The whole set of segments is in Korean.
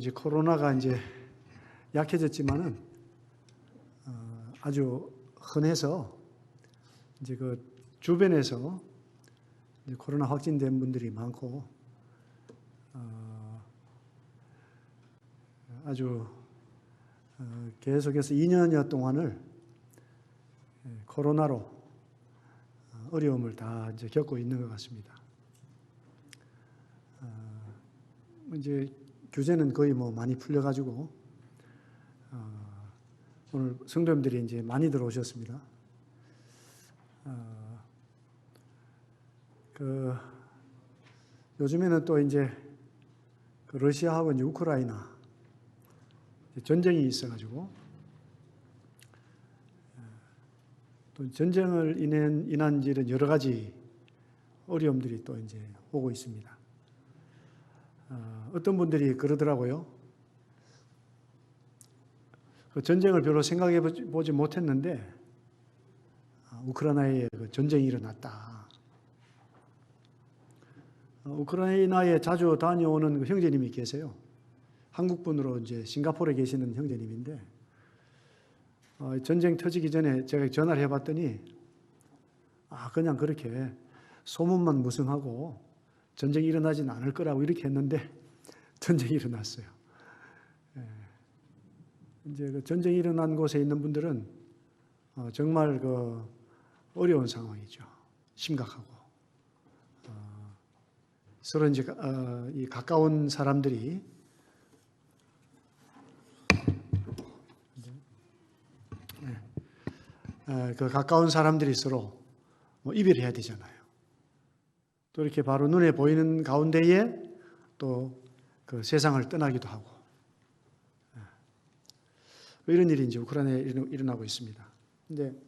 이제 코로나가 이제 약해졌지만은 아주 흔해서 이제 그 주변에서 이제 코로나 확진된 분들이 많고 아주 계속해서 2년여 동안을 코로나로 어려움을 다 이제 겪고 있는 것 같습니다. 이제 규제는 거의 뭐 많이 풀려가지고 오늘 성도님들이 이제 많이 들어오셨습니다. 요즘에는 또 이제 그 러시아하고 이제 우크라이나 전쟁이 있어가지고 또 전쟁을 인한 이런 여러 가지 어려움들이 또 이제 오고 있습니다. 어떤 분들이 그러더라고요. 그 전쟁을 별로 생각해 보지 못했는데 우크라이나에 그 전쟁이 일어났다. 우크라이나에 자주 다녀오는 그 형제님이 계세요. 한국분으로 이제 싱가포르에 계시는 형제님인데 전쟁 터지기 전에 제가 전화를 해봤더니 그냥 그렇게 소문만 무성하고 전쟁이 일어나지는 않을 거라고 이렇게 했는데 전쟁이 일어났어요. 이제 그 전쟁이 일어난 곳에 있는 분들은 정말 그 어려운 상황이죠. 심각하고 서로 이제 이 가까운 사람들이 그 가까운 사람들이 서로 뭐 이별해야 되잖아요. 또 이렇게 바로 눈에 보이는 가운데에 또 그 세상을 떠나기도 하고 이런 일이 이제 우크라이나에 일어나고 있습니다. 근데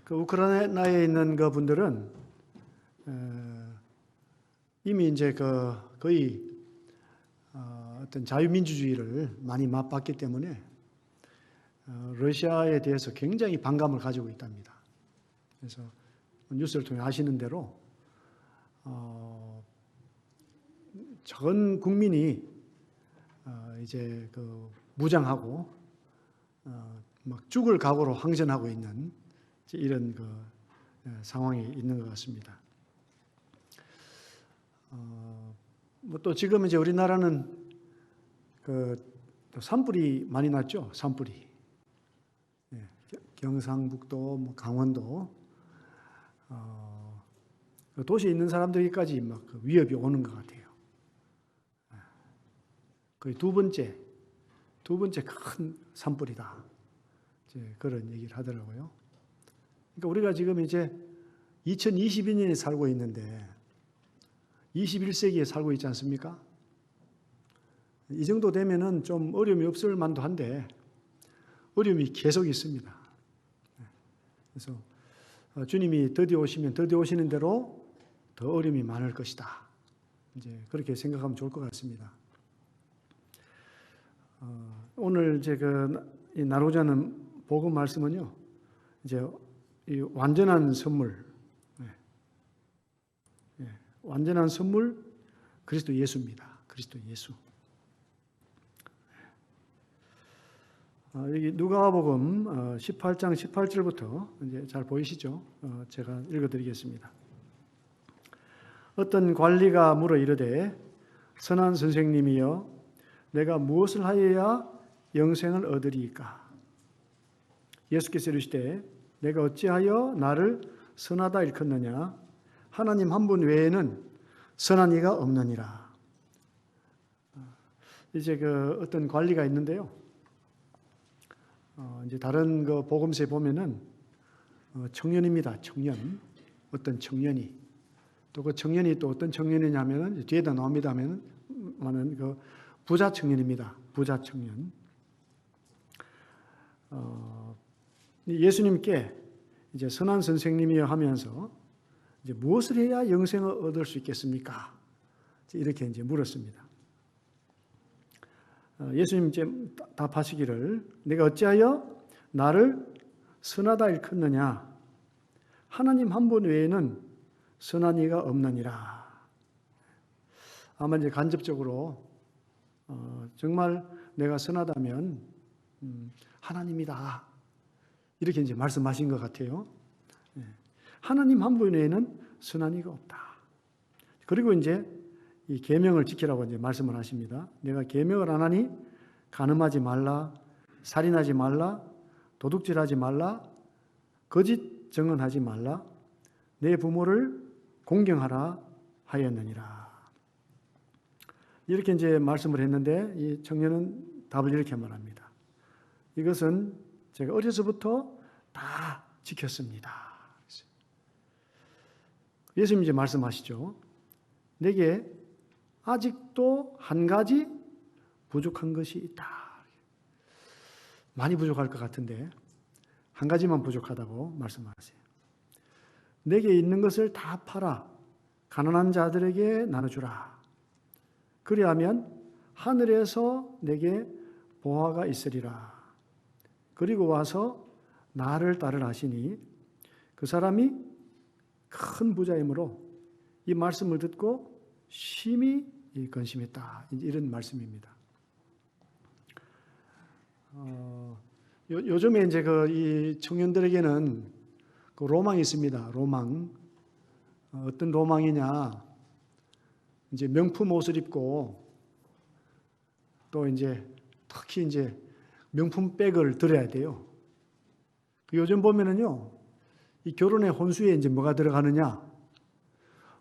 그 우크라이나에 있는 그 분들은 이미 이제 그 거의 어떤 자유민주주의를 많이 맛봤기 때문에 러시아에 대해서 굉장히 반감을 가지고 있답니다. 그래서 뉴스를 통해 아시는 대로 전 국민이 이제 그 무장하고 막 죽을 각오로 항전하고 있는 이런 그 상황이 있는 것 같습니다. 뭐 또 지금 이제 우리나라는 그 산불이 많이 났죠. 산불이 경상북도, 뭐 강원도 도시에 있는 사람들까지 막 그 위협이 오는 것 같아요. 거의 두 번째 큰 산불이다. 이제 그런 얘기를 하더라고요. 그러니까 우리가 지금 이제 2022년에 살고 있는데 21세기에 살고 있지 않습니까? 이 정도 되면은 좀 어려움이 없을 만도 한데 어려움이 계속 있습니다. 그래서 주님이 더디 오시면 더디 오시는 대로 더 어려움이 많을 것이다. 이제 그렇게 생각하면 좋을 것 같습니다. 오늘 이제 나누고자 하는 복음 말씀은요, 이제 이 완전한 선물, 완전한 선물 그리스도 예수입니다. 그리스도 예수. 여기 누가복음 18장 18절부터 이제 잘 보이시죠? 제가 읽어드리겠습니다. 어떤 관리가 물어 이르되 선한 선생님이여 내가 무엇을 하여야 영생을 얻으리이까? 예수께서 이르시되 내가 어찌하여 나를 선하다 일컫느냐? 하나님 한 분 외에는 선한 이가 없느니라. 이제 그 어떤 관리가 있는데요. 이제 다른 그 복음서에 보면은 청년입니다. 청년. 어떤 청년이 또 그 청년이 또 어떤 청년이냐면은 뒤에다 나옵니다. 하면은 그 부자 청년입니다. 부자 청년. 예수님께 이제 선한 선생님이여 하면서 이제 무엇을 해야 영생을 얻을 수 있겠습니까? 이렇게 이제 물었습니다. 예수님 이제 답하시기를 내가 어찌하여 나를 선하다 일컫느냐? 하나님 한 분 외에는 선한 이가 없느니라. 아마 이제 간접적으로 정말 내가 선하다면 하나님이다. 이렇게 이제 말씀하신 것 같아요. 하나님 한 분 외에는 선한 이가 없다. 그리고 이제 이 계명을 지키라고 이제 말씀을 하십니다. 내가 계명을 안 하니 간음하지 말라, 살인하지 말라, 도둑질하지 말라, 거짓 증언하지 말라, 내 부모를 공경하라 하였느니라. 이렇게 이제 말씀을 했는데 이 청년은 답을 이렇게 말합니다. 이것은 제가 어려서부터 다 지켰습니다. 예수님 이제 말씀하시죠. 내게 아직도 한 가지 부족한 것이 있다. 많이 부족할 것 같은데 한 가지만 부족하다고 말씀하세요. 내게 있는 것을 다 팔아 가난한 자들에게 나눠주라. 그리하면 하늘에서 내게 보화가 있으리라. 그리고 와서 나를 따르라 하시니 그 사람이 큰 부자이므로 이 말씀을 듣고 심히 근심했다. 이런 말씀입니다. 요즘에 이제 이 청년들에게는 그 로망이 있습니다. 로망. 어떤 로망이냐? 이제 명품 옷을 입고 또 이제 특히 이제 명품 백을 들어야 돼요. 요즘 보면은요, 이 결혼의 혼수에 이제 뭐가 들어가느냐?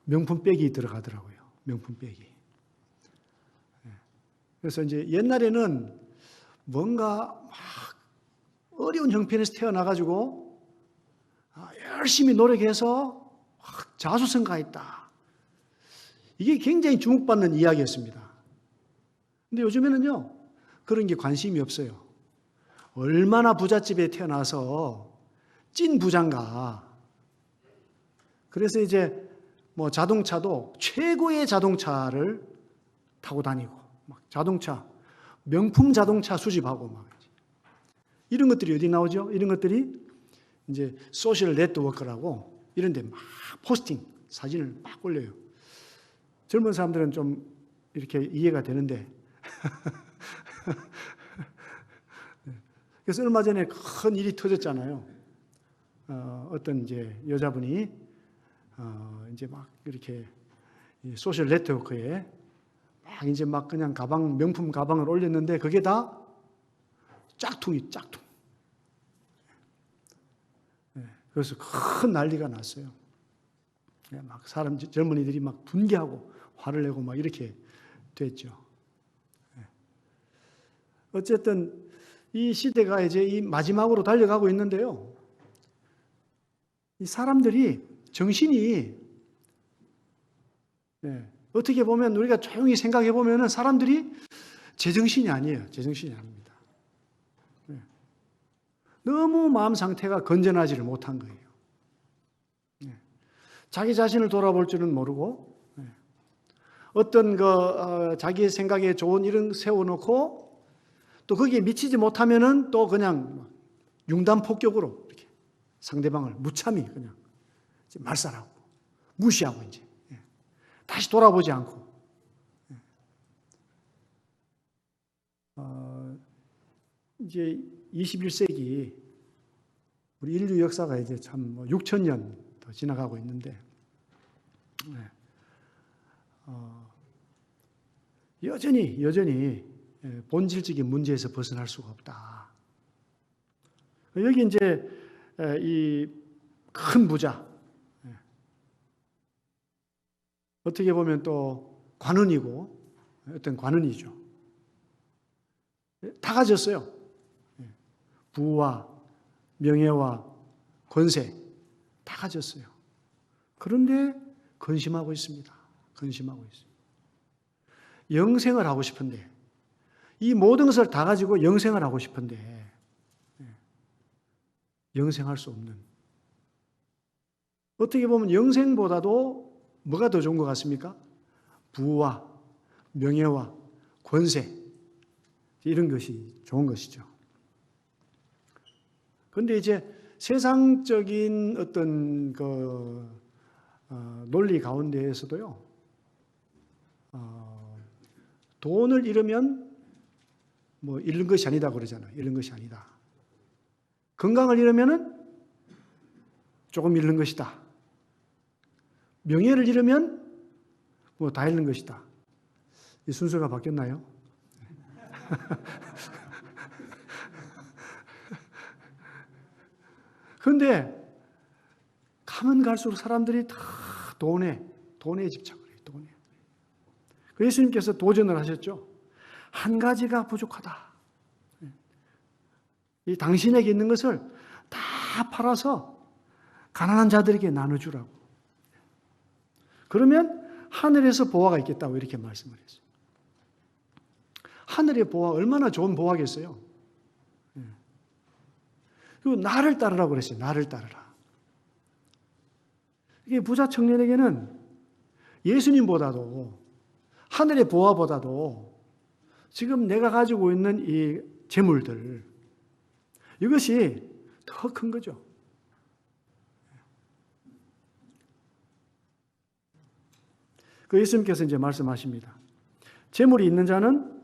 명품 백이 들어가더라고요. 명품 백이. 그래서 이제 옛날에는 뭔가 막 어려운 형편에서 태어나가지고 열심히 노력해서 자수성가했다. 이게 굉장히 주목받는 이야기였습니다. 근데 요즘에는요, 그런 게 관심이 없어요. 얼마나 부잣집에 태어나서 찐 부자인가. 그래서 이제 뭐 자동차도 최고의 자동차를 타고 다니고, 막 자동차, 명품 자동차 수집하고 막. 이런 것들이 어디 나오죠? 이런 것들이 이제 소셜 네트워크라고 이런 데 막 포스팅, 사진을 막 올려요. 젊은 사람들은 좀 이렇게 이해가 되는데. 그래서 얼마 전에 큰 일이 터졌잖아요. 어떤 이제 여자분이 이제 막 이렇게 소셜 네트워크에 막 이제 막 그냥 가방, 명품 가방을 올렸는데 그게 다 짝퉁이 짝퉁. 그래서 큰 난리가 났어요. 막 젊은이들이 막 분개하고 화를 내고 막 이렇게 됐죠. 어쨌든 이 시대가 이제 이 마지막으로 달려가고 있는데요. 이 사람들이 정신이 어떻게 보면 우리가 조용히 생각해 보면은 사람들이 제정신이 아니에요. 제정신이 아닙니다. 너무 마음 상태가 건전하지를 못한 거예요. 자기 자신을 돌아볼 줄은 모르고 어떤 자기 생각에 좋은 일은 세워놓고 또 거기에 미치지 못하면은 또 그냥 융단폭격으로 이렇게 상대방을 무참히 그냥 말살하고 무시하고 이제 다시 돌아보지 않고 이제 21세기 우리 인류 역사가 이제 참 6,000년 더 지나가고 있는데 여전히 본질적인 문제에서 벗어날 수가 없다. 여기 이제 이 큰 부자 어떻게 보면 또 관원이고 어떤 관원이죠. 다 가졌어요. 부와 명예와 권세 다 가졌어요. 그런데 근심하고 있습니다. 근심하고 있어요. 영생을 하고 싶은데 이 모든 것을 다 가지고 영생을 하고 싶은데 영생할 수 없는 어떻게 보면 영생보다도 뭐가 더 좋은 것 같습니까? 부와 명예와 권세 이런 것이 좋은 것이죠. 그런데 이제 세상적인 어떤 논리 가운데에서도요, 돈을 잃으면 뭐 잃는 것이 아니다 그러잖아요. 잃는 것이 아니다. 건강을 잃으면은 조금 잃는 것이다. 명예를 잃으면 뭐 다 잃는 것이다. 이 순서가 바뀌었나요? 그런데 가면 갈수록 사람들이 다 돈에 집착을 해요. 돈에. 예수님께서 도전을 하셨죠. 한 가지가 부족하다. 이 당신에게 있는 것을 다 팔아서 가난한 자들에게 나눠주라고. 그러면 하늘에서 보화가 있겠다고 이렇게 말씀을 했어요. 하늘의 보화 얼마나 좋은 보화겠어요. 그리고 나를 따르라고 그랬어요. 나를 따르라. 이게 부자 청년에게는 예수님보다도 하늘의 보화보다도 지금 내가 가지고 있는 이 재물들 이것이 더 큰 거죠. 그 예수님께서 이제 말씀하십니다. 재물이 있는 자는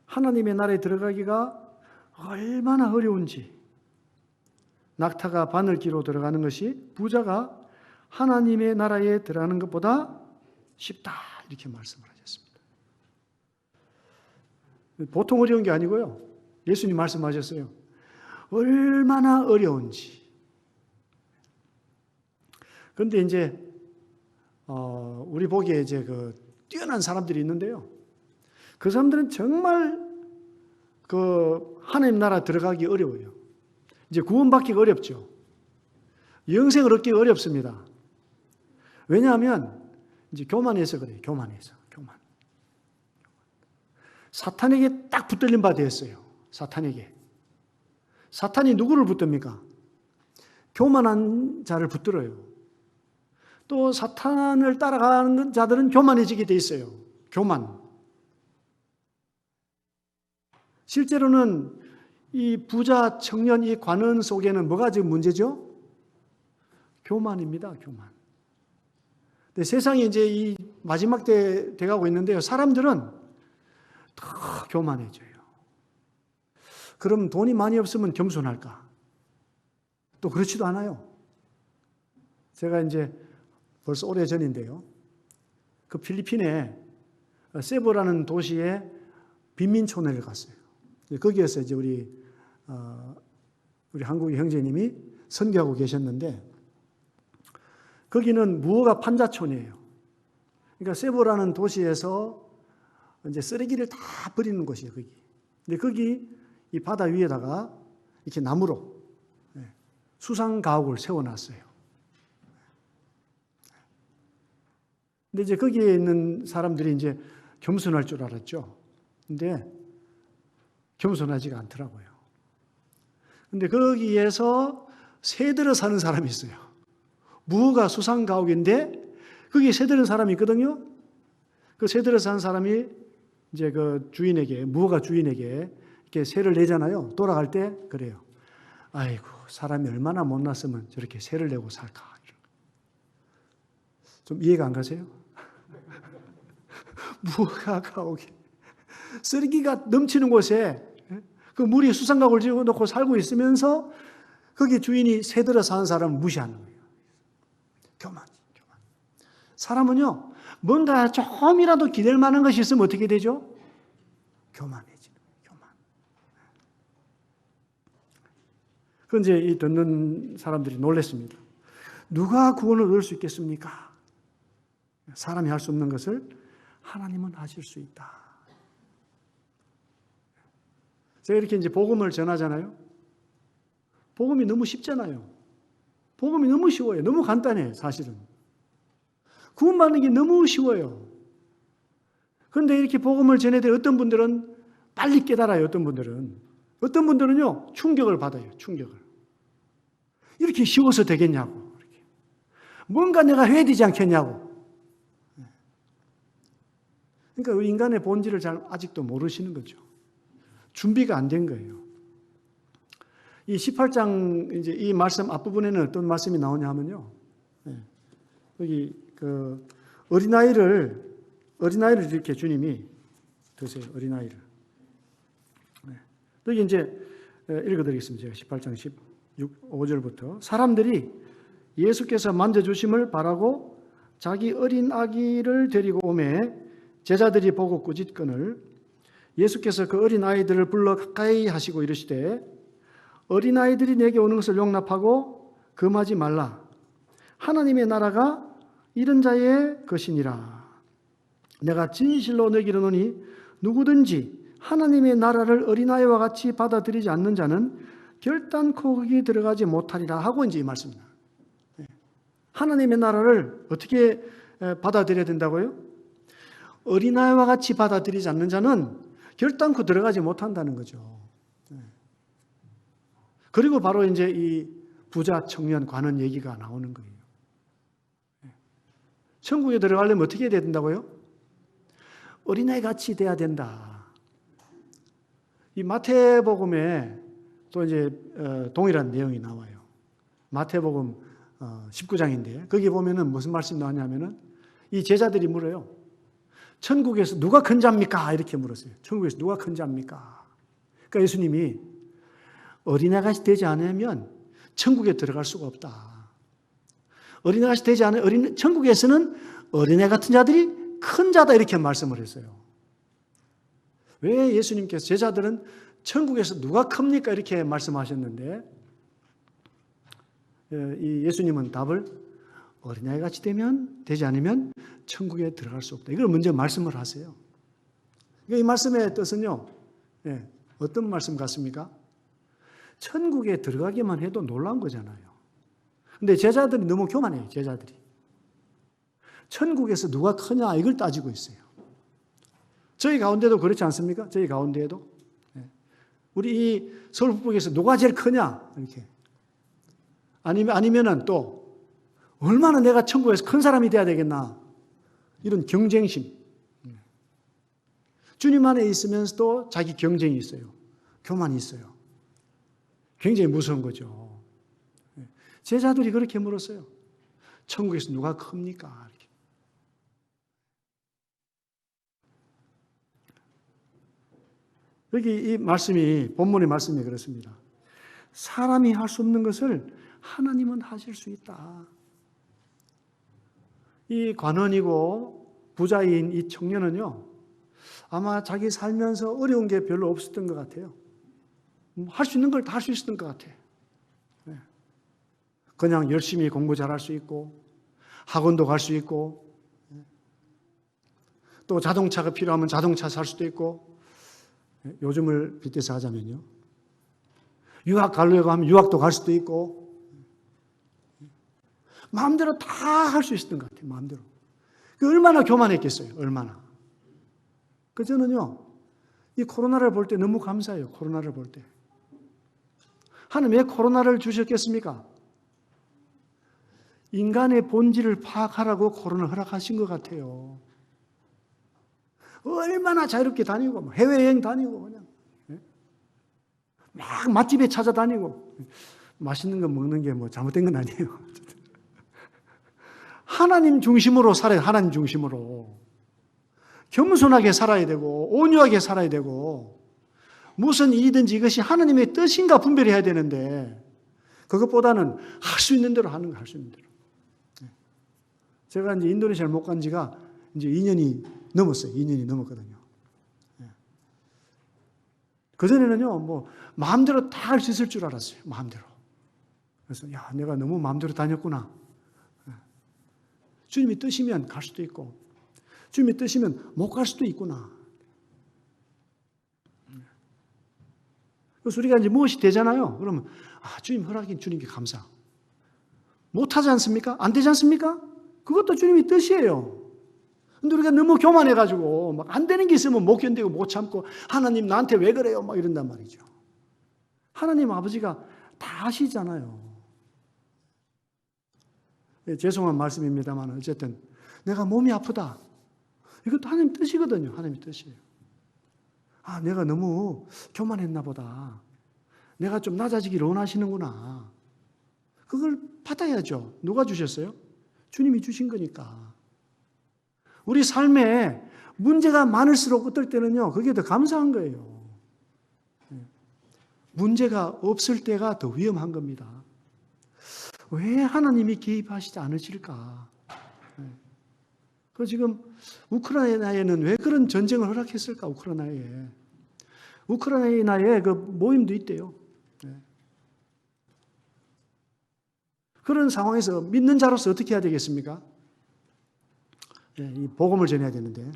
하나님의 나라에 들어가기가 얼마나 어려운지, 낙타가 바늘기로 들어가는 것이 부자가 하나님의 나라에 들어가는 것보다 쉽다 이렇게 말씀을 하셨습니다. 보통 어려운 게 아니고요. 예수님 말씀하셨어요. 얼마나 어려운지. 그런데 이제 우리 보기에 이제 그 뛰어난 사람들이 있는데요. 그 사람들은 정말 그 하나님 나라 들어가기 어려워요. 이제 구원받기가 어렵죠. 영생을 얻기가 어렵습니다. 왜냐하면 이제 교만해서 그래요. 교만해서. 교만. 사탄에게 딱 붙들린 바 되었어요. 사탄에게. 사탄이 누구를 붙듭니까? 교만한 자를 붙들어요. 또 사탄을 따라가는 자들은 교만해지게 돼 있어요. 교만. 실제로는 이 부자 청년 이 관원 속에는 뭐가 지금 문제죠? 교만입니다. 교만. 근데 세상이 이제 이 마지막 때 돼가고 있는데요. 사람들은 더 교만해져요. 그럼 돈이 많이 없으면 겸손할까? 또 그렇지도 않아요. 제가 이제 벌써 오래전인데요. 그 필리핀에 세부라는 도시에 빈민촌을 갔어요. 거기에서 이제 우리 한국의 형제님이 선교하고 계셨는데 거기는 무허가 판자촌이에요. 그러니까 세부라는 도시에서 이제 쓰레기를 다 버리는 곳이에요, 거기. 근데 거기 이 바다 위에다가 이렇게 나무로 수상 가옥을 세워놨어요. 근데 이제 거기에 있는 사람들이 이제 겸손할 줄 알았죠. 근데 겸손하지가 않더라고요. 근데 거기에서 새들어 사는 사람이 있어요. 무허가 수상 가옥인데 거기에 새들은 사람이 있거든요. 그 새들어 사는 사람이 이제 그 주인에게, 무허가 주인에게 이렇게 새를 내잖아요. 돌아갈 때 그래요. 아이고, 사람이 얼마나 못났으면 저렇게 새를 내고 살까. 좀 이해가 안 가세요? 무허가 가옥에 쓰레기가 넘치는 곳에 그 물이 수상각을 지어 놓고 살고 있으면서 거기 주인이 새들어 사는 사람을 무시하는 거예요. 교만. 사람은요, 뭔가 조금이라도 기댈 만한 것이 있으면 어떻게 되죠? 교만해지는 거예요. 교만. 그건 이제 이 듣는 사람들이 놀랐습니다. 누가 구원을 얻을 수 있겠습니까? 사람이 할 수 없는 것을 하나님은 하실 수 있다. 제가 이렇게 이제 복음을 전하잖아요. 복음이 너무 쉽잖아요. 복음이 너무 쉬워요. 너무 간단해요, 사실은. 구원받는 게 너무 쉬워요. 그런데 이렇게 복음을 전해도 어떤 분들은 빨리 깨달아요, 어떤 분들은요, 충격을 받아요, 충격을. 이렇게 쉬워서 되겠냐고. 이렇게. 뭔가 내가 해야 되지 않겠냐고. 그러니까 인간의 본질을 잘 아직도 모르시는 거죠. 준비가 안 된 거예요. 이 18장 이제 이 말씀 앞부분에는 어떤 말씀이 나오냐 하면요. 여기 그 어린아이를 이렇게 주님이 드세요. 어린아이를. 네. 여기 이제 읽어드리겠습니다. 제가 18장 15절부터. 사람들이 예수께서 만져주심을 바라고 자기 어린 아기를 데리고 오매 제자들이 보고 꾸짖거늘 예수께서 그 어린 아이들을 불러 가까이 하시고 이르시되 어린아이들이 내게 오는 것을 용납하고 금하지 말라. 하나님의 나라가 이런 자의 것이니라. 내가 진실로 너희에게 이르노니 누구든지 하나님의 나라를 어린아이와 같이 받아들이지 않는 자는 결단코 거기 들어가지 못하리라 하고 이제 이 말씀입니다. 하나님의 나라를 어떻게 받아들여야 된다고요? 어린아이와 같이 받아들이지 않는 자는 결단코 들어가지 못한다는 거죠. 그리고 바로 이제 이 부자 청년 관원 얘기가 나오는 거예요. 천국에 들어가려면 어떻게 해야 된다고요? 어린아이 같이 돼야 된다. 이 마태복음에 또 이제 동일한 내용이 나와요. 마태복음 19장인데 거기 보면은 무슨 말씀이 나왔냐면은 이 제자들이 물어요. 천국에서 누가 큰 자입니까? 이렇게 물었어요. 천국에서 누가 큰 자입니까? 그러니까 예수님이 어린아이같이 되지 않으면 천국에 들어갈 수가 없다. 어린아이같이 되지 않으면 천국에서는 어린아이 같은 자들이 큰 자다 이렇게 말씀을 했어요. 왜 예수님께서 제자들은 천국에서 누가 큽니까? 이렇게 말씀하셨는데 이 예수님은 답을 어린아이같이 되지 않으면 천국에 들어갈 수 없다. 이걸 먼저 말씀을 하세요. 이 말씀의 뜻은요. 어떤 말씀 같습니까? 천국에 들어가기만 해도 놀라운 거잖아요. 근데 제자들이 너무 교만해요. 제자들이. 천국에서 누가 크냐 이걸 따지고 있어요. 저희 가운데도 그렇지 않습니까? 저희 가운데에도. 우리 이 서울 북부에서 누가 제일 크냐 이렇게. 아니면은 또 얼마나 내가 천국에서 큰 사람이 돼야 되겠나 이런 경쟁심. 주님 안에 있으면서도 자기 경쟁이 있어요. 교만이 있어요. 굉장히 무서운 거죠. 제자들이 그렇게 물었어요. 천국에서 누가 큽니까? 이렇게. 여기 이 말씀이 본문의 말씀이 그렇습니다. 사람이 할 수 없는 것을 하나님은 하실 수 있다. 이 관원이고 부자인 이 청년은요, 아마 자기 살면서 어려운 게 별로 없었던 것 같아요. 할 수 있는 걸 다 할 수 있었던 것 같아. 그냥 열심히 공부 잘할 수 있고, 학원도 갈 수 있고, 또 자동차가 필요하면 자동차 살 수도 있고, 요즘을 빗대서 하자면요. 유학 가려고 하면 유학도 갈 수도 있고, 마음대로 다 할 수 있었던 것 같아요. 마음대로. 얼마나 교만했겠어요. 얼마나. 저는요, 이 코로나를 볼 때 너무 감사해요. 코로나를 볼 때. 하나님 왜 코로나를 주셨겠습니까? 인간의 본질을 파악하라고 코로나를 허락하신 것 같아요. 얼마나 자유롭게 다니고, 해외여행 다니고, 그냥. 막 맛집에 찾아다니고, 맛있는 거 먹는 게 뭐 잘못된 건 아니에요. 하나님 중심으로 살아야 하나님 중심으로. 겸손하게 살아야 되고, 온유하게 살아야 되고, 무슨 일이든지 이것이 하나님의 뜻인가 분별해야 되는데, 그것보다는 할 수 있는 대로 하는 거, 할 수 있는 대로. 제가 이제 인도네시아를 못 간 지가 이제 2년이 넘었어요. 2년이 넘었거든요. 그전에는요, 뭐, 마음대로 다 할 수 있을 줄 알았어요. 마음대로. 그래서, 야, 내가 너무 마음대로 다녔구나. 주님이 뜻이면 갈 수도 있고, 주님이 뜻이면 못 갈 수도 있구나. 그래서 우리가 이제 무엇이 되잖아요. 그러면, 주님 허락인 주님께 감사. 못하지 않습니까? 안 되지 않습니까? 그것도 주님의 뜻이에요. 근데 우리가 너무 교만해가지고, 막 안 되는 게 있으면 못 견디고 못 참고, 하나님 나한테 왜 그래요? 막 이런단 말이죠. 하나님 아버지가 다 아시잖아요. 죄송한 말씀입니다만, 어쨌든, 내가 몸이 아프다. 이것도 하나님 뜻이거든요. 하나님의 뜻이에요. 내가 너무 교만했나 보다. 내가 좀 낮아지기를 원하시는구나. 그걸 받아야죠. 누가 주셨어요? 주님이 주신 거니까. 우리 삶에 문제가 많을수록 어떨 때는요, 그게 더 감사한 거예요. 문제가 없을 때가 더 위험한 겁니다. 왜 하나님이 개입하시지 않으실까? 그 지금 우크라이나에는 왜 그런 전쟁을 허락했을까? 우크라이나에 그 모임도 있대요. 그런 상황에서 믿는 자로서 어떻게 해야 되겠습니까? 이 복음을 전해야 되는데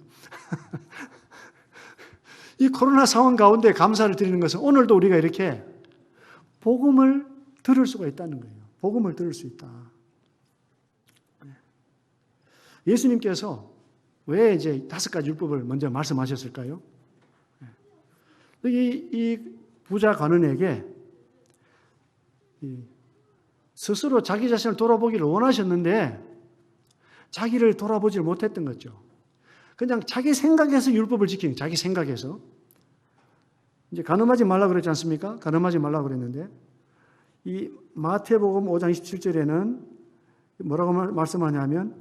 이 코로나 상황 가운데 감사를 드리는 것은 오늘도 우리가 이렇게 복음을 들을 수가 있다는 거예요. 복음을 들을 수 있다. 예수님께서 왜 이제 5가지 율법을 먼저 말씀하셨을까요? 이 부자 관원에게 스스로 자기 자신을 돌아보기를 원하셨는데 자기를 돌아보지 못했던 거죠. 그냥 자기 생각에서 율법을 지키는, 자기 생각에서. 이제 간음하지 말라 그랬지 않습니까? 간음하지 말라 그랬는데 이 마태복음 5장 27절에는 뭐라고 말씀하냐면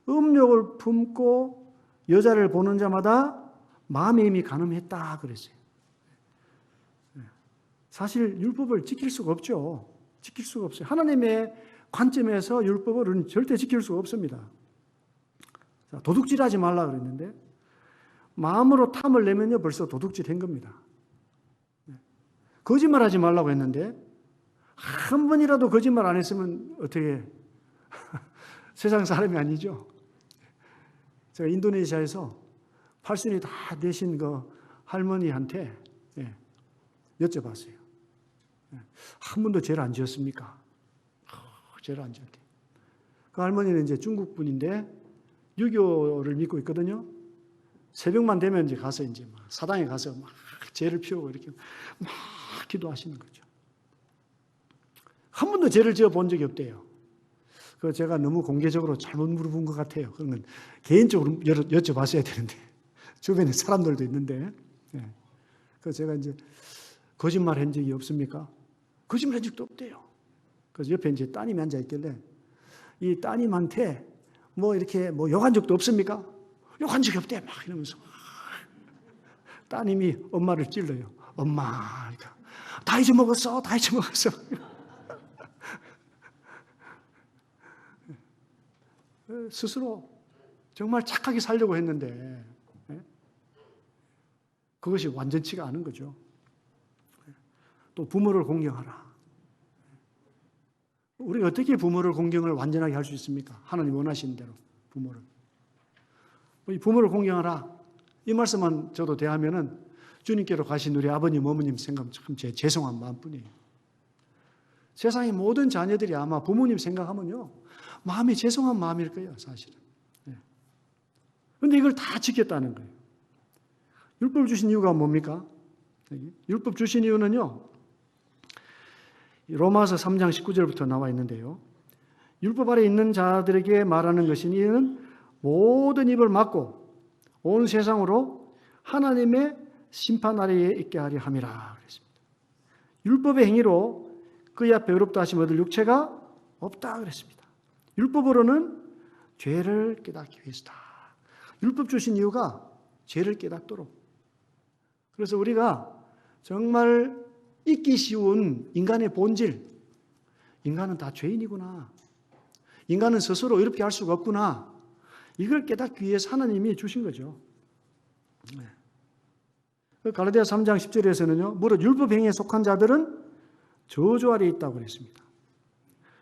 음욕을 품고 여자를 보는 자마다 마음에 이미 간음했다 그랬어요. 사실 율법을 지킬 수가 없죠. 지킬 수가 없어요. 하나님의 관점에서 율법을 절대 지킬 수가 없습니다. 도둑질하지 말라 그랬는데 마음으로 탐을 내면요 벌써 도둑질한 겁니다. 거짓말하지 말라고 했는데 한 번이라도 거짓말 안 했으면 어떻게 세상 사람이 아니죠. 제가 인도네시아에서 팔순이 다 되신 그 할머니한테 여쭤봤어요. 한 번도 죄를 안 지었습니까? 죄를 안 지었대. 그 할머니는 이제 중국 분인데 유교를 믿고 있거든요. 새벽만 되면 이제 가서 이제 막 사당에 가서 막 죄를 피우고 이렇게 막 기도하시는 거죠. 한 번도 죄를 지어 본 적이 없대요. 그 제가 너무 공개적으로 잘못 물어본 것 같아요. 그러면 개인적으로 여쭤봤어야 되는데 주변에 사람들도 있는데. 그래서 제가 이제 거짓말 한 적이 없습니까? 거짓말 한 적도 없대요. 그래서 옆에 이제 따님이 앉아 있길래 이 따님한테 뭐 이렇게 뭐 욕한 적도 없습니까? 욕한 적이 없대 막 이러면서 따님이 엄마를 찔러요. 엄마, 그러니까 다 잊어먹었어, 다 잊어먹었어. 스스로 정말 착하게 살려고 했는데 그것이 완전치가 않은 거죠. 또 부모를 공경하라. 우리가 어떻게 부모를 공경을 완전하게 할 수 있습니까? 하나님 원하시는 대로 부모를. 이 부모를 공경하라. 이 말씀만 저도 대하면은 주님께로 가신 우리 아버님, 어머님 생각 참 제 죄송한 마음뿐이에요. 세상의 모든 자녀들이 아마 부모님 생각하면요 마음이 죄송한 마음일 거예요, 사실은. 그런데 이걸 다 지켰다는 거예요. 율법을 주신 이유가 뭡니까? 율법 주신 이유는요, 로마서 3장 19절부터 나와 있는데요. 율법 아래 있는 자들에게 말하는 것이 이는 모든 입을 막고 온 세상으로 하나님의 심판 아래에 있게 하려 함이라 그랬습니다. 율법의 행위로 그의 앞에 의롭다 하심 얻을 육체가 없다 그랬습니다. 율법으로는 죄를 깨닫기 위해서다. 율법 주신 이유가 죄를 깨닫도록. 그래서 우리가 정말 잊기 쉬운 인간의 본질, 인간은 다 죄인이구나, 인간은 스스로 이렇게 할 수가 없구나, 이걸 깨닫기 위해서 하나님이 주신 거죠. 갈라디아 3장 10절에서는요 무릇 율법 행위에 속한 자들은 저주 아래 있다고 그랬습니다.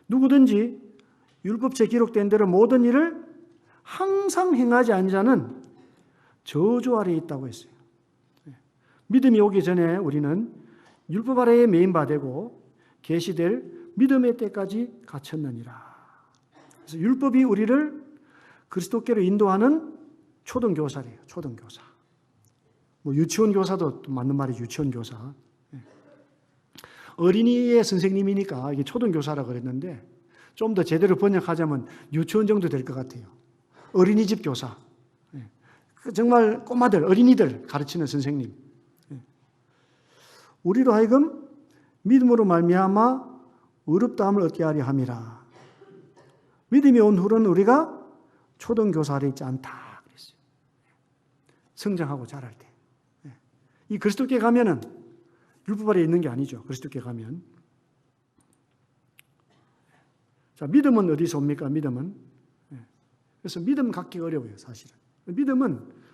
누구든지 율법책에 기록된 대로 모든 일을 항상 행하지 않는 자는 저주 아래 있다고 했어요. 믿음이 오기 전에 우리는 율법 아래에 매인바되고 계시될 믿음의 때까지 갇혔느니라. 그래서 율법이 우리를 그리스도께로 인도하는 초등교사래요. 초등교사. 뭐 유치원 교사도 맞는 말이 유치원 교사. 어린이의 선생님이니까 이게 초등교사라고 그랬는데 좀 더 제대로 번역하자면 유치원 정도 될 것 같아요. 어린이집 교사. 정말 꼬마들, 어린이들 가르치는 선생님. 우리로 하여금 믿음으로 말미암아 의롭다함을 얻게 하려 함이라. 믿음이 온 후로는 우리가 초등교사 아래 있지 않다 그랬어요. 성장하고 자랄 때. 이 그리스도께 가면은 율법 아래 있는 게 아니죠. 그리스도께 가면. 자, 믿음은 어디서 옵니까? 믿음은. 그래서 믿음 갖기가 어려워요, 사실은. 믿음은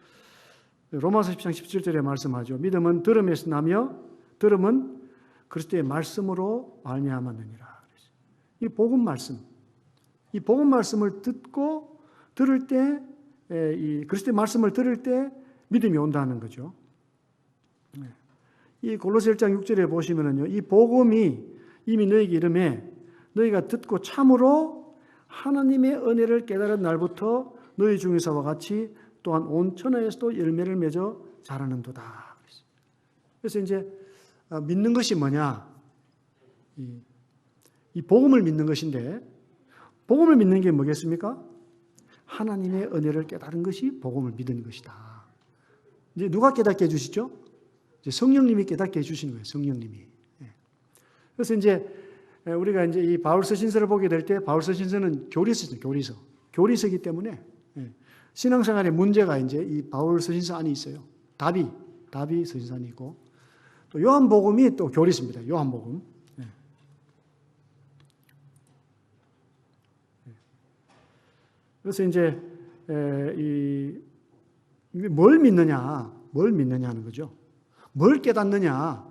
로마서 10장 17절에 말씀하죠. 믿음은 들음에서 나며 들음은 그리스도의 말씀으로 말미암았느니라. 이 복음 말씀. 이 복음 말씀을 듣고 들을 때, 이 그리스도의 말씀을 들을 때 믿음이 온다는 거죠. 이 골로새 1장 6절에 보시면은요, 이 복음이 이미 너희에게 이름에 너희가 듣고 참으로 하나님의 은혜를 깨달은 날부터 너희 중에서와 같이 또한 온 천하에서도 열매를 맺어 자라는도다. 그래서 이제 믿는 것이 뭐냐? 이 복음을 믿는 것인데, 복음을 믿는 게 뭐겠습니까? 하나님의 은혜를 깨달은 것이 복음을 믿는 것이다. 이제 누가 깨닫게 해주시죠? 이제 성령님이 깨닫게 해주시는 거예요. 성령님이. 그래서 이제 우리가 이제 이 바울서 신서를 보게 될 때 바울서 신서는 교리서죠. 교리서이기 때문에 신앙생활의 문제가 이제 이 바울서 신서 안에 있어요. 답이 서신서 안에 있고 또 요한복음이 또 교리서입니다. 요한복음. 그래서 이제 뭘 믿느냐는 거죠. 뭘 깨닫느냐?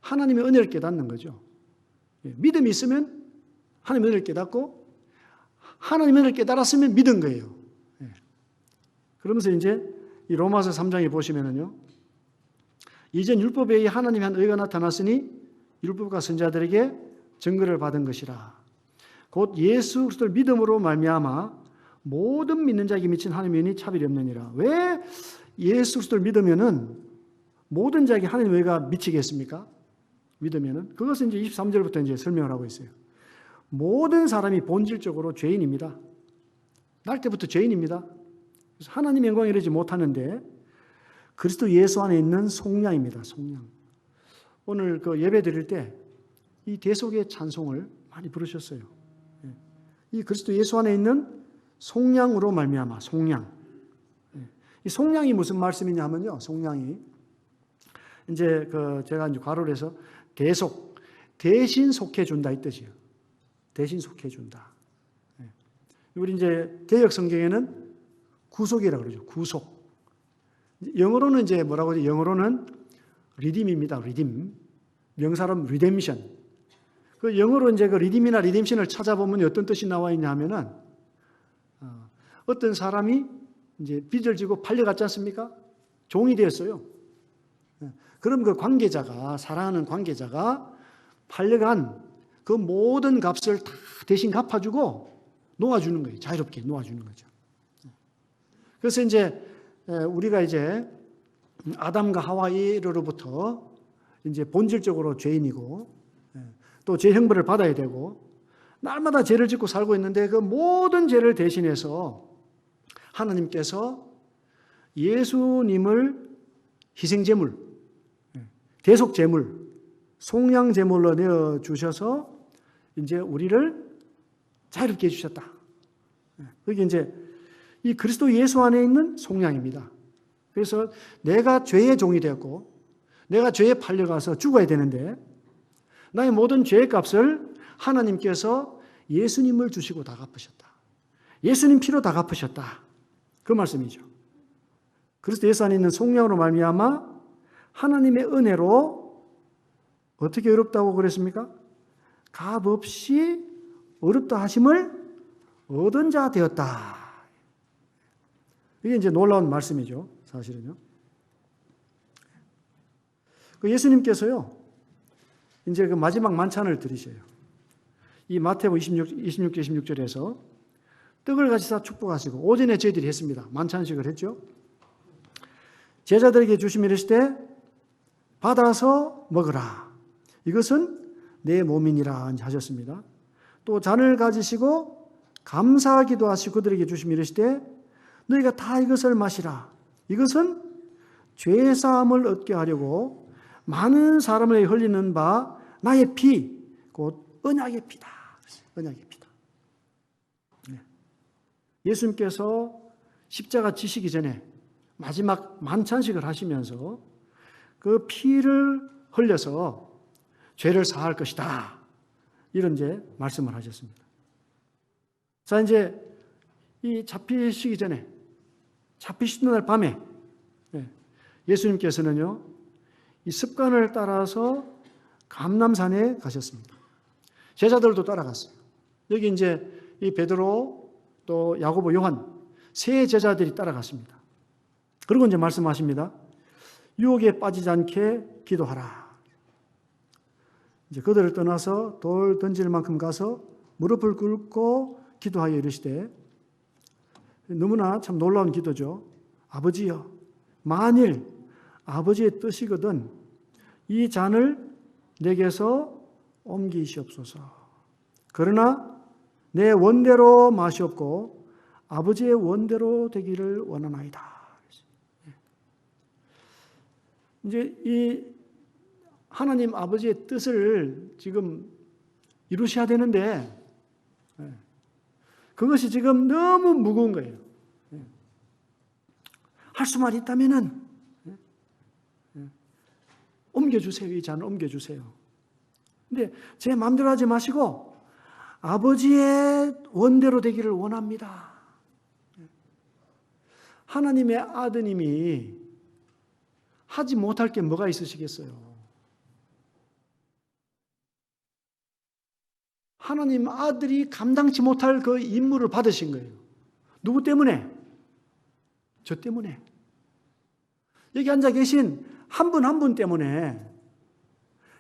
하나님의 은혜를 깨닫는 거죠. 믿음이 있으면 하나님의 은혜를 깨닫고 하나님의 은혜를 깨달았으면 믿은 거예요. 그러면서 이제 이 로마서 3장에 보시면은요. 이전 율법에 의해 하나님의 한 의가 나타났으니 율법과 선지자들에게 증거를 받은 것이라. 곧 예수 그리스도를 믿음으로 말미암아 모든 믿는 자에게 미친 하나님의 은혜니 차별이 없느니라. 왜 예수 그리스도를 믿으면은 모든 자에게 하나님의 의가 미치겠습니까? 믿으면은 그것은 이제 23절부터 이제 설명을 하고 있어요. 모든 사람이 본질적으로 죄인입니다. 날 때부터 죄인입니다. 그래서 하나님 영광에 이르지 못하는데 그리스도 예수 안에 있는 속량입니다. 속량. 오늘 그 예배 드릴 때 이 대속의 찬송을 많이 부르셨어요. 이 그리스도 예수 안에 있는 속량으로 말미암아 속량. 이 속량이 무슨 말씀이냐면요. 속량이 이제 그 제가 이제 괄호를 해서 대신 속해 준다 이 뜻이에요. 대신 속해 준다. 우리 이제 개역 성경에는 구속이라고 그러죠. 구속. 영어로는 이제 뭐라고 하죠? 영어로는 redeem입니다. redeem. 명사로 redemption. 그 영어로 이제 그 redeem이나 redemption을 찾아보면 어떤 뜻이 나와 있냐 하면은 어떤 사람이 이제 빚을 지고 팔려갔지 않습니까? 종이 되었어요. 그럼 그 관계자가, 사랑하는 관계자가 팔려간 그 모든 값을 다 대신 갚아주고 놓아주는 거예요. 자유롭게 놓아주는 거죠. 그래서 이제 우리가 이제 아담과 하와이로부터 이제 본질적으로 죄인이고 또 죄 형벌을 받아야 되고 날마다 죄를 짓고 살고 있는데 그 모든 죄를 대신해서 하나님께서 예수님을 희생제물, 대속제물, 속량제물로 내어주셔서 이제 우리를 자유롭게 해주셨다. 그게 이제 이 그리스도 예수 안에 있는 속량입니다. 그래서 내가 죄의 종이 되었고 내가 죄에 팔려가서 죽어야 되는데 나의 모든 죄의 값을 하나님께서 예수님을 주시고 다 갚으셨다. 예수님 피로 다 갚으셨다. 그 말씀이죠. 그리스도 예수 안에 있는 속량으로 말미암아 하나님의 은혜로 어떻게 어렵다고 그랬습니까? 값없이 어렵다 하심을 얻은 자 되었다. 이게 이제 놀라운 말씀이죠. 사실은요. 그 예수님께서요, 이제 그 마지막 만찬을 드리셔요. 이 마태복음 26절 26절에서 떡을 가지사 축복하시고 오전에 저희들이 했습니다. 만찬식을 했죠. 제자들에게 주시며 이르시되 받아서 먹으라. 이것은 내 몸이니라 하셨습니다. 또 잔을 가지시고 감사하기도 하시고 그들에게 주시며 이르시되 너희가 다 이것을 마시라. 이것은 죄사함을 얻게 하려고 많은 사람을 흘리는 바 나의 피, 곧 언약의 피다. 언약의 피다. 네. 예수님께서 십자가 지시기 전에 마지막 만찬식을 하시면서 그 피를 흘려서 죄를 사할 것이다. 이런 이제 말씀을 하셨습니다. 자, 이제 이 잡히시기 전에, 잡히시는 날 밤에 예수님께서는요, 이 습관을 따라서 감람산에 가셨습니다. 제자들도 따라갔어요. 여기 이제 이 베드로 또 야고보 요한 세 제자들이 따라갔습니다. 그리고 이제 말씀하십니다. 유혹에 빠지지 않게 기도하라. 이제 그들을 떠나서 돌 던질 만큼 가서 무릎을 꿇고 기도하여 이르시되, 너무나 참 놀라운 기도죠. 아버지여, 만일 아버지의 뜻이거든 이 잔을 내게서 옮기시옵소서. 그러나 내 원대로 마시옵고 아버지의 원대로 되기를 원하나이다. 이제 이 하나님 아버지의 뜻을 지금 이루셔야 되는데 그것이 지금 너무 무거운 거예요. 할 수만 있다면은 옮겨주세요. 이 잔을 옮겨주세요. 근데 제 마음대로 하지 마시고 아버지의 원대로 되기를 원합니다. 하나님의 아드님이 하지 못할 게 뭐가 있으시겠어요? 하나님 아들이 감당치 못할 그 임무를 받으신 거예요. 누구 때문에? 저 때문에. 여기 앉아 계신 한 분 한 분 때문에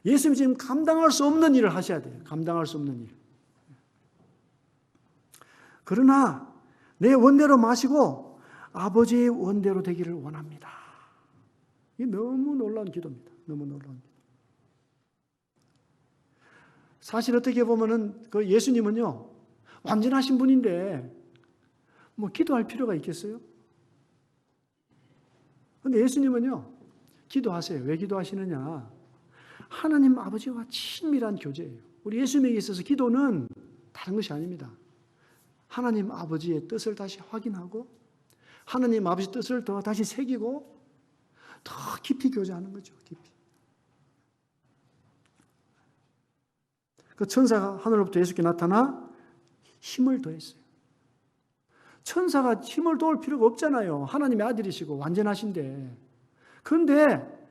예수님 지금 감당할 수 없는 일을 하셔야 돼요. 감당할 수 없는 일. 그러나 내 원대로 마시고 아버지의 원대로 되기를 원합니다. 이게 너무 놀라운 기도입니다. 너무 놀라운 기도. 사실 어떻게 보면은 그 예수님은요, 완전하신 분인데 뭐 기도할 필요가 있겠어요? 근데 예수님은요, 기도하세요. 왜 기도하시느냐? 하나님 아버지와 친밀한 교제예요. 우리 예수님에게 있어서 기도는 다른 것이 아닙니다. 하나님 아버지의 뜻을 다시 확인하고 하나님 아버지 뜻을 더 다시 새기고 더 깊이 교제하는 거죠. 깊이. 그 천사가 하늘로부터 예수께 나타나 힘을 더했어요. 천사가 힘을 도울 필요가 없잖아요. 하나님의 아들이시고 완전하신데. 그런데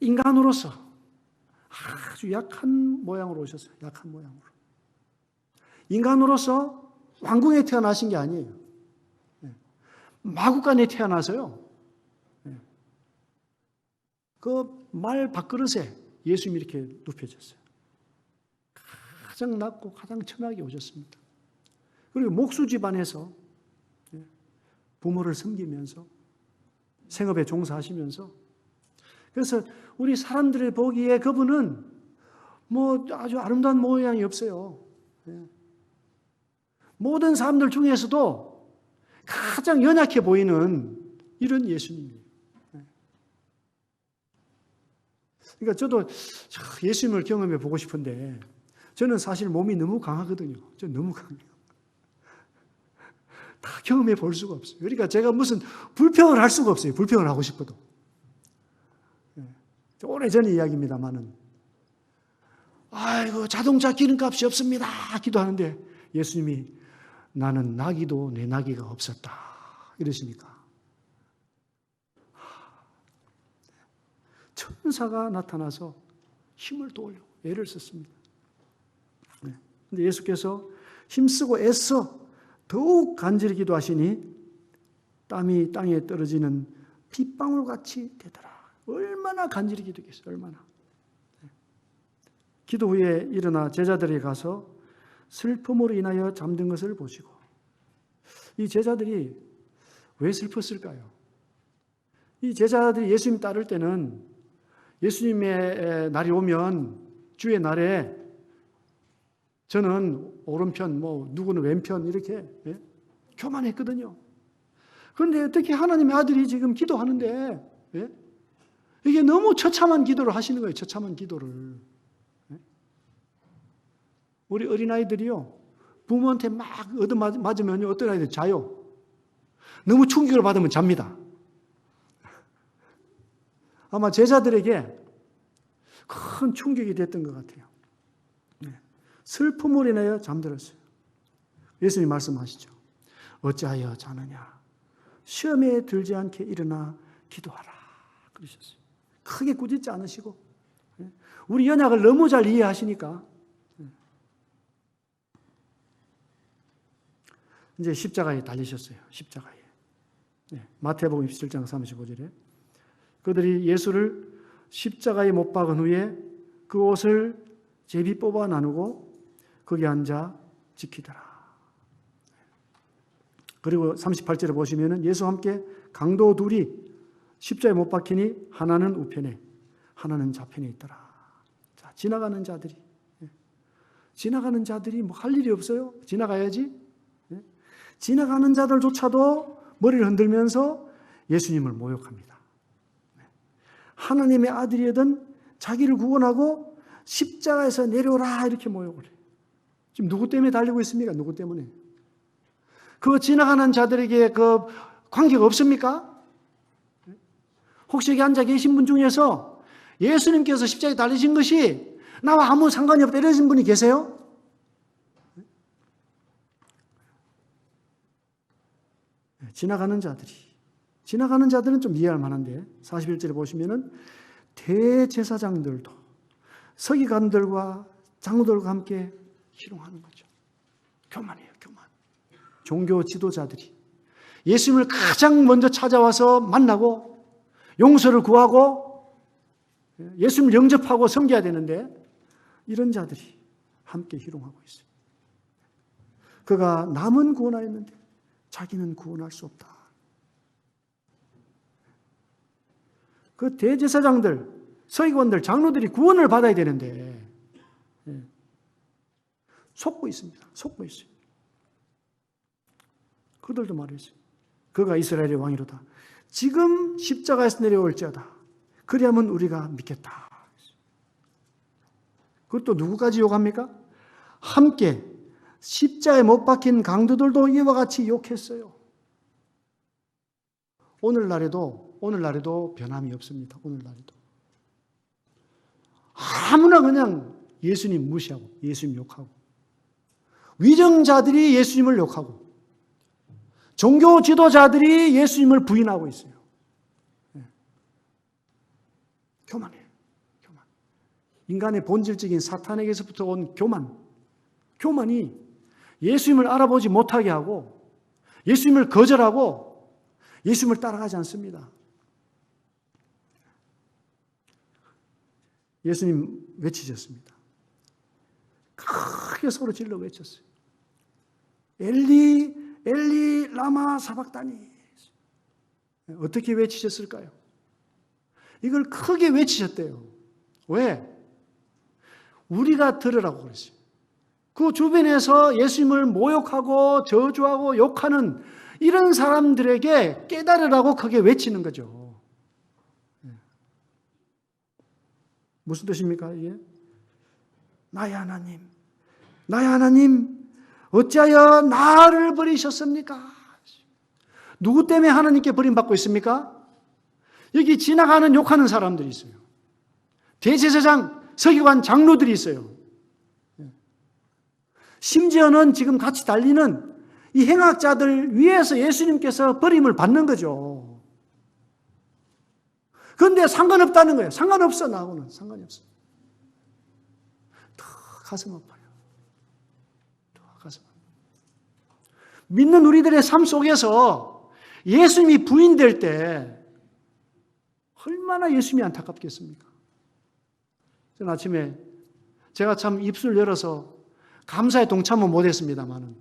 인간으로서 아주 약한 모양으로 오셨어요. 약한 모양으로. 인간으로서 왕궁에 태어나신 게 아니에요. 마구간에 태어나서요. 그 말 밥그릇에 예수님이 이렇게 눕혀졌어요. 가장 낮고 가장 천하게 오셨습니다. 그리고 목수 집안에서 부모를 섬기면서 생업에 종사하시면서, 그래서 우리 사람들의 보기에 그분은 뭐 아주 아름다운 모양이 없어요. 모든 사람들 중에서도 가장 연약해 보이는 이런 예수님이에요. 그러니까 저도 예수님을 경험해 보고 싶은데 저는 사실 몸이 너무 강하거든요. 저 너무 강해요. 다 경험해 볼 수가 없어요. 그러니까 제가 무슨 불평을 할 수가 없어요. 불평을 하고 싶어도. 오래전 이야기입니다만은, 아이고 자동차 기름값이 없습니다 기도하는데 예수님이 나는 나기도 내 나기가 없었다 이러시니까 천사가 나타나서 힘을 도우려고 애를 썼습니다. 그런데 예수께서 힘쓰고 애써 더욱 간절히 기도하시니 땀이 땅에 떨어지는 빗방울같이 되더라. 얼마나 간절히 기도했어요. 얼마나. 기도 후에 일어나 제자들에게 가서 슬픔으로 인하여 잠든 것을 보시고, 이 제자들이 왜 슬펐을까요? 이 제자들이 예수님 따를 때는 예수님의 날이 오면 주의 날에 저는 오른편, 뭐 누구는 왼편 이렇게 교만했거든요. 그런데 어떻게 하나님의 아들이 지금 기도하는데 이게 너무 처참한 기도를 하시는 거예요. 처참한 기도를. 우리 어린아이들이요, 부모한테 막 얻어맞으면 어떤 아이들 자요. 너무 충격을 받으면 잡니다. 아마 제자들에게 큰 충격이 됐던 것 같아요. 슬픔으로 인하여 잠들었어요. 예수님 말씀하시죠. 어찌하여 자느냐? 시험에 들지 않게 일어나 기도하라. 그러셨어요. 크게 꾸짖지 않으시고. 우리 연약을 너무 잘 이해하시니까. 이제 십자가에 달리셨어요. 십자가에. 마태복음 17장 35절에 그들이 예수를 십자가에 못 박은 후에 그 옷을 제비 뽑아 나누고 거기 앉아 지키더라. 그리고 38절에 보시면은 예수와 함께 강도 둘이 십자가에 못 박히니 하나는 우편에 하나는 좌편에 있더라. 자, 지나가는 자들이 뭐 할 일이 없어요. 지나가야지. 지나가는 자들조차도 머리를 흔들면서 예수님을 모욕합니다. 하나님의 아들이든 자기를 구원하고 십자가에서 내려오라 이렇게 모욕을 해요. 지금 누구 때문에 달리고 있습니까? 누구 때문에? 그 지나가는 자들에게 그 관계가 없습니까? 혹시 여기 앉아 계신 분 중에서 예수님께서 십자가에 달리신 것이 나와 아무 상관이 없다 이러신 분이 계세요? 지나가는 자들은 좀 이해할 만한데 41절에 보시면은 대제사장들도 서기관들과 장로들과 함께 희롱하는 거죠. 교만이에요, 교만. 종교 지도자들이 예수님을 가장 먼저 찾아와서 만나고 용서를 구하고 예수님을 영접하고 섬겨야 되는데 이런 자들이 함께 희롱하고 있어요. 그가 남은 구원하였는데 자기는 구원할 수 없다. 그 대제사장들, 서기관들, 장로들이 구원을 받아야 되는데 속고 있습니다. 속고 있어요. 그들도 말했어요. 그가 이스라엘의 왕이로다. 지금 십자가에서 내려올지어다. 그리하면 우리가 믿겠다. 그것도 누구까지 욕합니까? 함께 십자가에 못 박힌 강도들도 이와 같이 욕했어요. 오늘날에도 변함이 없습니다. 오늘날에도. 아무나 그냥 예수님 무시하고 예수님 욕하고 위정자들이 예수님을 욕하고 종교 지도자들이 예수님을 부인하고 있어요. 교만이에요. 교만. 인간의 본질적인 사탄에게서부터 온 교만이 예수님을 알아보지 못하게 하고 예수님을 거절하고 예수님을 따라가지 않습니다. 예수님 외치셨습니다. 크게 소리 질러 외쳤어요. 엘리 엘리 라마 사박다니. 어떻게 외치셨을까요? 이걸 크게 외치셨대요. 왜? 우리가 들으라고 그랬어요. 그 주변에서 예수님을 모욕하고 저주하고 욕하는 이런 사람들에게 깨달으라고 크게 외치는 거죠. 무슨 뜻입니까 이게? 나의 하나님 어찌하여 나를 버리셨습니까? 누구 때문에 하나님께 버림받고 있습니까? 여기 지나가는 욕하는 사람들이 있어요. 대제사장, 서기관, 장로들이 있어요. 심지어는 지금 같이 달리는 이 행악자들 위에서 예수님께서 버림을 받는 거죠. 그런데 상관없다는 거예요. 상관없어, 나하고는. 상관이 없어. 더 가슴 아파요. 더 가슴 아파요. 믿는 우리들의 삶 속에서 예수님이 부인될 때 얼마나 예수님이 안타깝겠습니까? 저는 아침에 제가 참 입술 열어서 감사에 동참은 못했습니다만은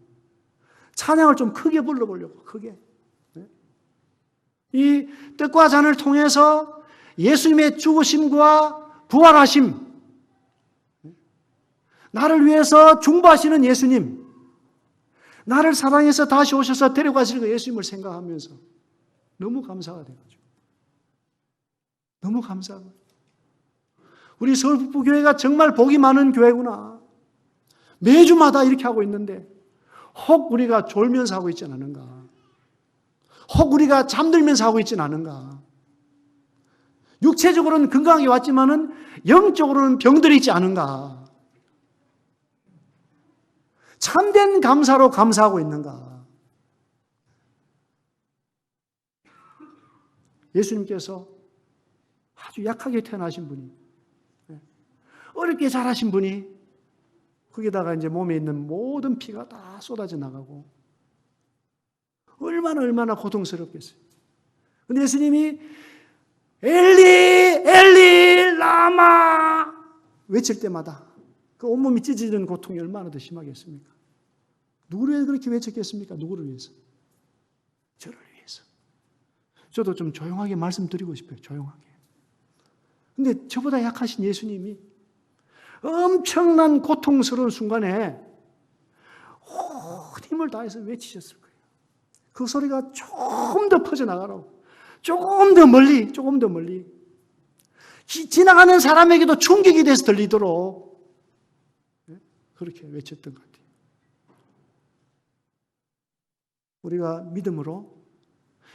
찬양을 좀 크게 불러보려고, 크게. 이 떡과 잔을 통해서 예수님의 죽으심과 부활하심, 나를 위해서 중보하시는 예수님, 나를 사랑해서 다시 오셔서 데려가시는 그 예수님을 생각하면서 너무 감사가 돼가지고. 너무 감사하고. 우리 서울북부교회가 정말 복이 많은 교회구나. 매주마다 이렇게 하고 있는데 혹 우리가 졸면서 하고 있진 않은가? 혹 우리가 잠들면서 하고 있진 않은가? 육체적으로는 건강하게 왔지만은 영적으로는 병들어 있지 않은가? 참된 감사로 감사하고 있는가? 예수님께서 아주 약하게 태어나신 분이, 어렵게 자라신 분이, 거기다가 이제 몸에 있는 모든 피가 다 쏟아져 나가고, 얼마나 고통스럽겠어요. 근데 예수님이 엘리, 엘리, 라마 외칠 때마다 그 온몸이 찢어지는 고통이 얼마나 더 심하겠습니까? 누구를 위해서 그렇게 외쳤겠습니까? 누구를 위해서? 저를 위해서. 저도 좀 조용하게 말씀드리고 싶어요. 조용하게. 근데 저보다 약하신 예수님이 엄청난 고통스러운 순간에 온 힘을 다해서 외치셨을 거예요. 그 소리가 조금 더 퍼져나가라고. 조금 더 멀리. 지나가는 사람에게도 충격이 돼서 들리도록 그렇게 외쳤던 것 같아요. 우리가 믿음으로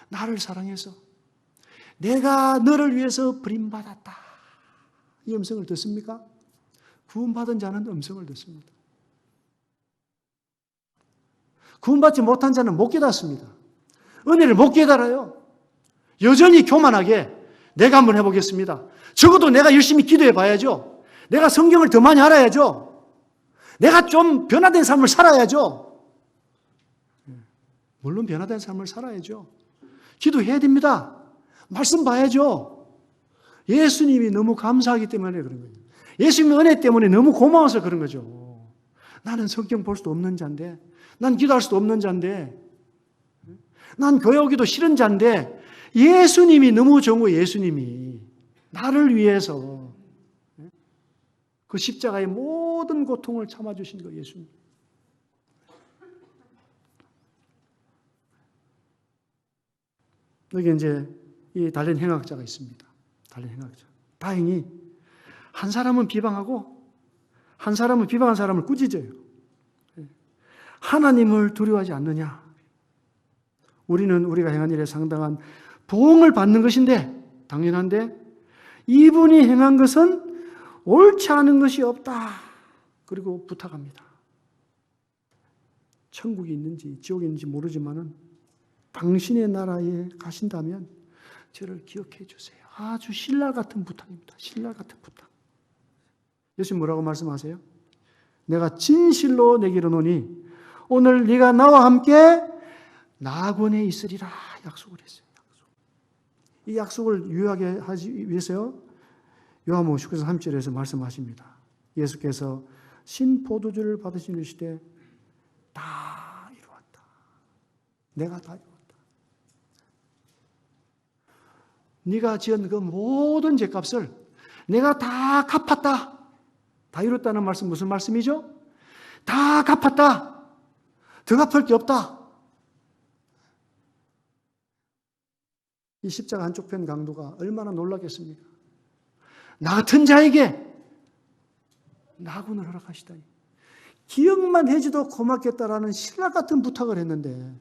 나를 사랑해서 내가 너를 위해서 버림받았다. 이 음성을 듣습니까? 구원받은 자는 음성을 듣습니다. 구원받지 못한 자는 못 깨닫습니다. 은혜를 못 깨달아요. 여전히 교만하게 내가 한번 해보겠습니다. 적어도 내가 열심히 기도해 봐야죠. 내가 성경을 더 많이 알아야죠. 내가 좀 변화된 삶을 살아야죠. 물론 변화된 삶을 살아야죠. 기도해야 됩니다. 말씀 봐야죠. 예수님이 너무 감사하기 때문에 그런 거예요. 예수님의 은혜 때문에 너무 고마워서 그런 거죠. 나는 성경 볼 수도 없는 자인데, 난 기도할 수도 없는 자인데, 난 교회 오기도 싫은 자인데, 예수님이 너무 좋은 거예요. 예수님이 나를 위해서 그 십자가의 모든 고통을 참아주신 거예요. 예수님. 여기 이제 이 달린 행악자가 있습니다. 달린 행악자. 다행히 한 사람은 비방하고 한 사람은 비방한 사람을 꾸짖어요. 하나님을 두려워하지 않느냐? 우리는 우리가 행한 일에 상당한 보응을 받는 것인데, 당연한데 이분이 행한 것은 옳지 않은 것이 없다. 그리고 부탁합니다. 천국이 있는지 지옥이 있는지 모르지만은 당신의 나라에 가신다면 저를 기억해 주세요. 아주 신랄 같은 부탁입니다. 신랄 같은 부탁. 예수님 뭐라고 말씀하세요? 내가 진실로 내게 이르노니 오늘 네가 나와 함께 낙원에 있으리라 약속을 했어요. 이 약속을 유효하게 하기 위해서요, 요한복음 19장 3절에서 말씀하십니다. 예수께서 신포도주를 받으신 이르시되 다 이루었다. 내가 다 이루었다. 네가 지은 그 모든 죄값을 내가 다 갚았다. 다 이뤘다는 말씀 무슨 말씀이죠? 다 갚았다. 더 갚을 게 없다. 이 십자가 한쪽 편 강도가 얼마나 놀라겠습니까? 나 같은 자에게 낙원을 허락하시다니. 기억만 해줘도 고맙겠다라는 신라 같은 부탁을 했는데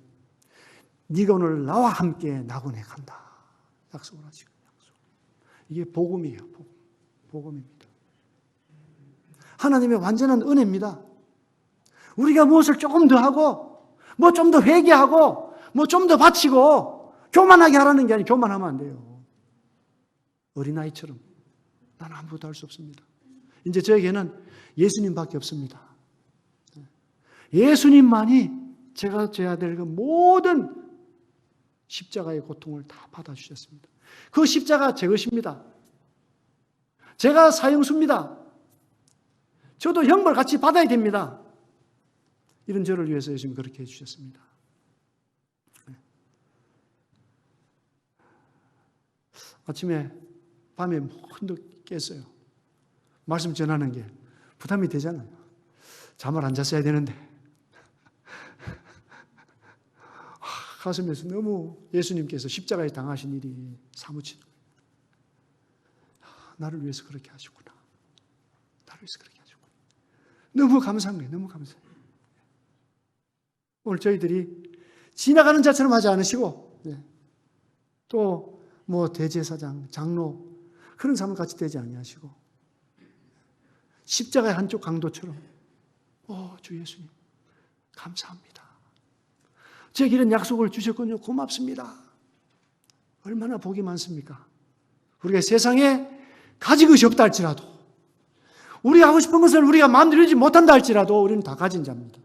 네가 오늘 나와 함께 낙원에 간다. 약속을 하시고. 이게 복음이에요. 복음입니다. 하나님의 완전한 은혜입니다. 우리가 무엇을 조금 더 하고 뭐 좀 더 회개하고 뭐 좀 더 바치고 교만하게 하라는 게 아니고 교만하면 안 돼요. 어린아이처럼 나는 아무것도 할 수 없습니다. 이제 저에게는 예수님밖에 없습니다. 예수님만이 제가 져야 될 그 모든 십자가의 고통을 다 받아주셨습니다. 그 십자가 제 것입니다. 제가 사형수입니다. 저도 형벌 같이 받아야 됩니다. 이런 저를 위해서 예수님 그렇게 해주셨습니다. 아침에 밤에 문득 깼어요. 말씀 전하는 게 부담이 되잖아요. 잠을 안 잤어야 되는데 가슴에서 너무 예수님께서 십자가에 당하신 일이 사무치는 거예요. 나를 위해서 그렇게 하시구나. 나를 위해서 그렇게 하시구나. 너무 감사한 거예요. 너무 감사해요. 오늘 저희들이 지나가는 자처럼 하지 않으시고 또 뭐 대제사장, 장로 그런 삶을 같이 되지 아니하시고 십자가의 한쪽 강도처럼 주 예수님 감사합니다. 제게 이런 약속을 주셨군요. 고맙습니다. 얼마나 복이 많습니까? 우리가 세상에 가진 것이 없다 할지라도 우리가 하고 싶은 것을 우리가 마음대로 이루지 못한다 할지라도 우리는 다 가진 자입니다.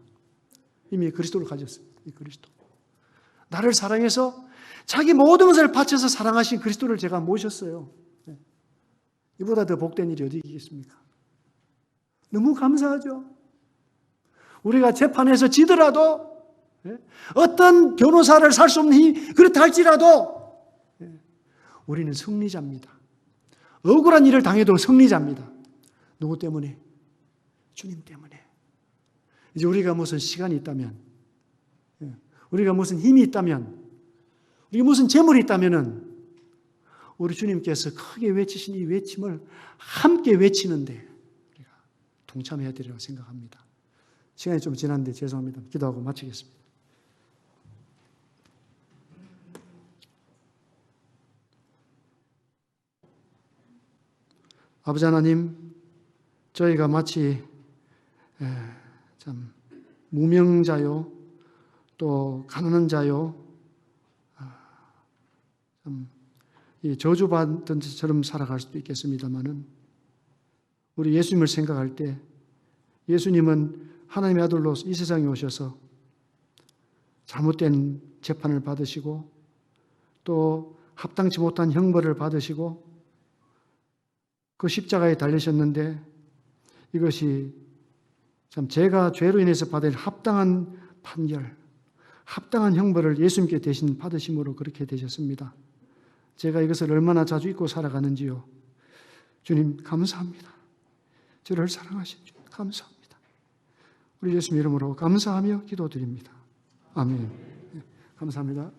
이미 그리스도를 가졌습니다. 이 그리스도. 나를 사랑해서 자기 모든 것을 바쳐서 사랑하신 그리스도를 제가 모셨어요. 이보다 더 복된 일이 어디 있겠습니까? 너무 감사하죠. 우리가 재판에서 지더라도 어떤 변호사를 살 수 없는 힘이 그렇다 할지라도 우리는 승리자입니다. 억울한 일을 당해도 승리자입니다. 누구 때문에? 주님 때문에. 이제 우리가 무슨 시간이 있다면, 우리가 무슨 힘이 있다면, 우리가 무슨 재물이 있다면은 우리 주님께서 크게 외치신 이 외침을 함께 외치는데 우리가 동참해야 되리라고 생각합니다. 시간이 좀 지났는데 죄송합니다. 기도하고 마치겠습니다. 아버지 하나님, 저희가 마치 참 무명자요, 또 가난한 자요, 참 이 저주받은 것처럼 살아갈 수도 있겠습니다만은 우리 예수님을 생각할 때 예수님은 하나님의 아들로 이 세상에 오셔서 잘못된 재판을 받으시고 또 합당치 못한 형벌을 받으시고 그 십자가에 달리셨는데 이것이 참 제가 죄로 인해서 받을 합당한 판결, 합당한 형벌을 예수님께 대신 받으심으로 그렇게 되셨습니다. 제가 이것을 얼마나 자주 잊고 살아가는지요. 주님 감사합니다. 저를 사랑하신 주님 감사합니다. 우리 예수님 이름으로 감사하며 기도드립니다. 아멘. 감사합니다.